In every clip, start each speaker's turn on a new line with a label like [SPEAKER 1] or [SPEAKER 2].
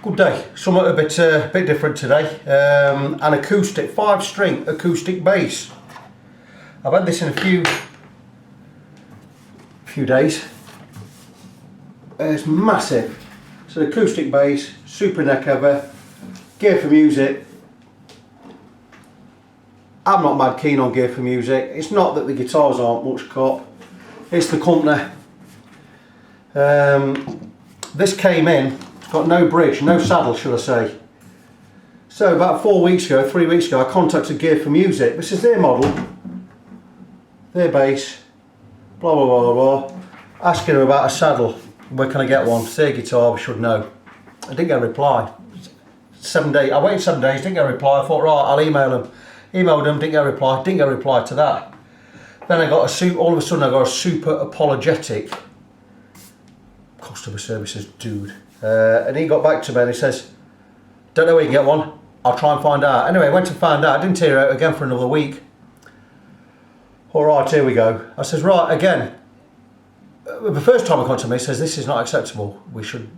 [SPEAKER 1] Good day. Something a bit different today. An acoustic 5-string acoustic bass. I've had this in a few days. It's massive. It's an acoustic bass, super neck over, gear for music. I'm not mad keen on gear for music. It's not that the guitars aren't much cut. It's the company. This came in. It's got no bridge, no saddle, should I say. So about 3 weeks ago, I contacted Gear for Music. This is their model, their bass, blah blah blah blah. Asking them about a saddle. Where can I get one? It's their guitar, we should know. I didn't get a reply. 7 days. I waited 7 days, didn't get a reply. I thought, right, I'll email them. Emailed them, didn't get a reply. Didn't get a reply to that. Then I got all of a sudden I got a super apologetic customer services dude. And he got back to me and he says, don't know where you can get one, I'll try and find out. Anyway, I went to find out, I didn't hear out again for another week. Alright, here we go. I says, right, again, the first time he contacted me, he says, this is not acceptable. We should,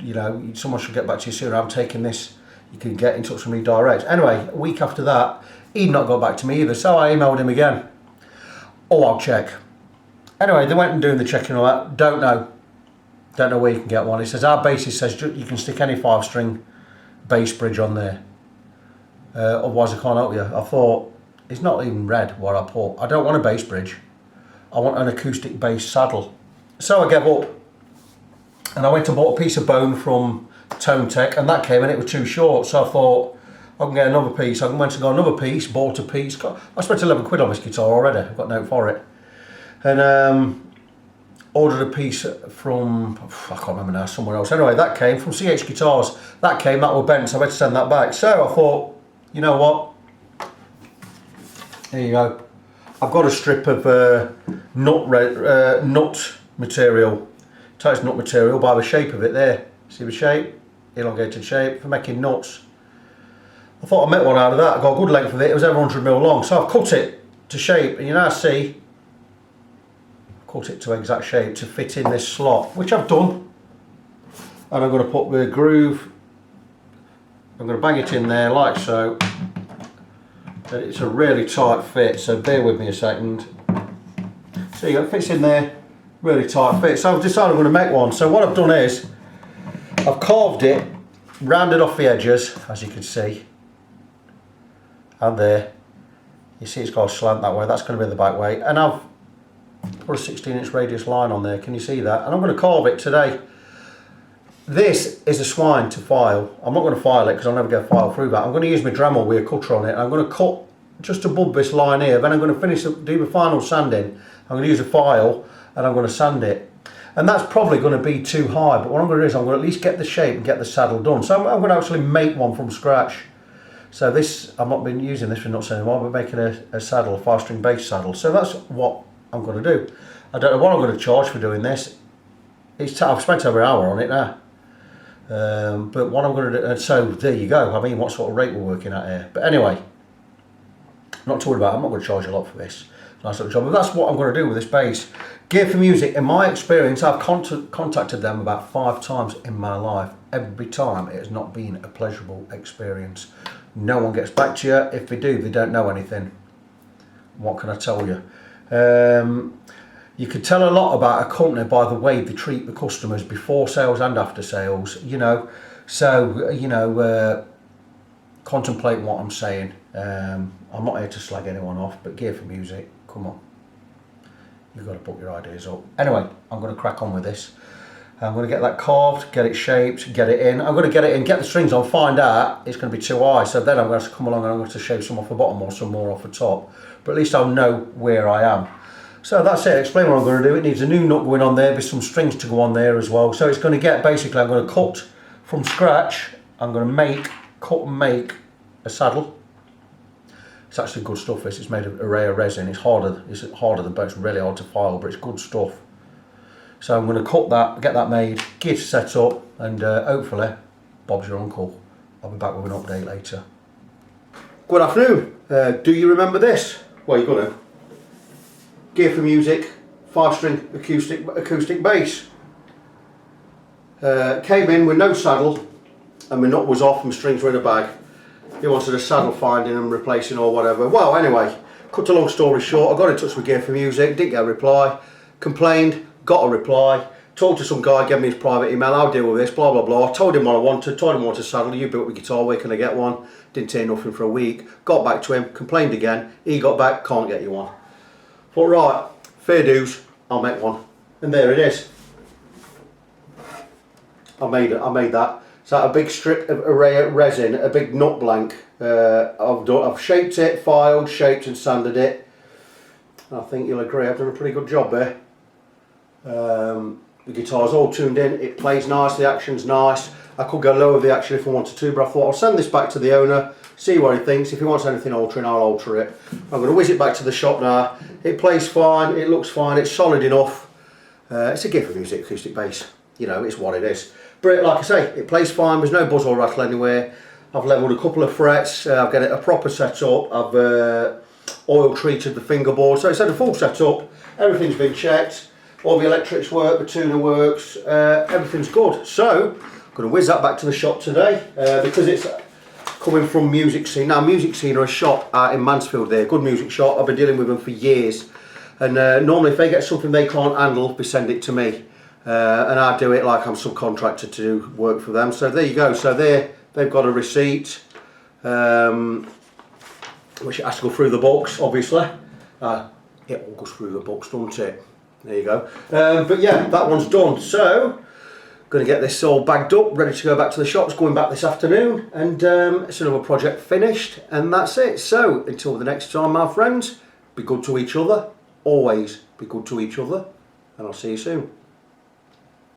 [SPEAKER 1] someone should get back to you sooner. I'm taking this, you can get in touch with me direct. Anyway, a week after that, he'd not got back to me either, so I emailed him again. Oh, I'll check. Anyway, they went and doing the checking and all that, don't know where you can get one. He says, our basis says you can stick any 5-string bass bridge on there. Otherwise I can't help you. I thought, it's not even read what I put. I don't want a bass bridge. I want an acoustic bass saddle. So I gave up. And I went and bought a piece of bone from Tone Tech, and that came and it was too short. So I thought, I can get another piece. I went and got another piece, bought a piece. I spent 11 quid on this guitar already. I've got no for it. And ordered a piece from, I can't remember now, somewhere else. Anyway, that came from CH Guitars. That were bent, so I had to send that back. So I thought, you know what? Here you go. I've got a strip of nut material. Tight nut material by the shape of it there. See the shape? Elongated shape for making nuts. I thought I made one out of that. I got a good length of it. It was over 100mm long. So I've cut it to shape, and you now see cut it to exact shape to fit in this slot, which I've done. And I'm going to put the groove, I'm going to bang it in there like so. And it's a really tight fit, so bear with me a second. See, it fits in there, really tight fit. So I've decided I'm going to make one. So what I've done is, I've carved it, rounded off the edges, as you can see. And there, you see it's got a slant that way, that's going to be the back way. And I've put a 16-inch radius line on there, can you see that? And I'm going to carve it today. This is a swine to file. I'm not going to file it because I'll never get a file through that. I'm going to use my Dremel with a cutter on it, and I'm going to cut just above this line here. Then I'm going to do the final sanding. I'm going to use a file and I'm going to sand it. And that's probably going to be too high, but what I'm going to do is I'm going to at least get the shape and get the saddle done. So I'm going to actually make one from scratch. So this, I've not been using this for nuts anymore, but making a saddle, a 5-string bass saddle. So that's what I'm going to do. I don't know what I'm going to charge for doing this. I've spent over an hour on it now. But what I'm going to do, and so there you go. I mean, what sort of rate we're working at here. But anyway, not to worry about it. I'm not going to charge a lot for this. Nice little job. But that's what I'm going to do with this bass. Gear for Music, in my experience, I've contacted them about 5 times in my life. Every time it has not been a pleasurable experience. No one gets back to you. If they do, they don't know anything. What can I tell you? You can tell a lot about a company by the way they treat the customers before sales and after sales, So, contemplate what I'm saying. I'm not here to slag anyone off, but Gear for Music, come on. You've got to put your ideas up. Anyway, I'm going to crack on with this. I'm going to get that carved, get it shaped, get it in. I'm going to get it in, get the strings on, find out it's going to be too high. So then I'm going to have to come along and I'm going to shave some off the bottom or some more off the top. But at least I'll know where I am. So that's it, explain what I'm going to do. It needs a new nut going on there, with some strings to go on there as well. So it's going to get, basically I'm going to cut from scratch. I'm going to cut and make a saddle. It's actually good stuff this, it's made of a rare resin. It's harder than both, it's really hard to file, but it's good stuff. So I'm going to cut that, get that made, get it set up, and hopefully, Bob's your uncle. I'll be back with an update later. Good afternoon. Do you remember this? Well, you're going to. Gear for Music, 5-string acoustic bass. Came in with no saddle, and my nut was off and my strings were in a bag. He wanted a saddle finding and replacing or whatever. Well, anyway, cut a long story short, I got in touch with G4M, didn't get a reply, complained, got a reply, talked to some guy, gave me his private email, I'll deal with this, blah blah blah. Told him what I wanted, told him I wanted a saddle, you built my guitar, where can I get one? Didn't say nothing for a week, got back to him, complained again, he got back, can't get you one. Thought, right, fair dues, I'll make one. And there it is. I made that. It's like a big strip of resin, a big nut blank. I've shaped it, filed, shaped and sanded it. I think you'll agree I've done a pretty good job there. The guitar's all tuned in, it plays nice, the action's nice. I could go lower with the action if I wanted to, but I thought I'll send this back to the owner, see what he thinks. If he wants anything altering, I'll alter it. I'm going to whiz it back to the shop now. It plays fine, it looks fine, it's solid enough. It's a G4M acoustic bass, you know, it's what it is. But like I say, it plays fine, there's no buzz or rattle anywhere. I've levelled a couple of frets, I've got it a proper setup, I've oil treated the fingerboard, so it's had a full setup, everything's been checked, all the electrics work, the tuner works, everything's good. So, I'm going to whiz that back to the shop today, because it's coming from Music Scene. Now, Music Scene are a shop out in Mansfield there, good music shop, I've been dealing with them for years, and normally if they get something they can't handle, they send it to me. And I do it like I'm subcontracted to do work for them. So there you go. So they've got a receipt, which has to go through the books, obviously. It all goes through the books, doesn't it? There you go. But yeah, that one's done. So, going to get this all bagged up, ready to go back to the shops, going back this afternoon. And it's another project finished, and that's it. So, until the next time, my friends, be good to each other. Always be good to each other. And I'll see you soon.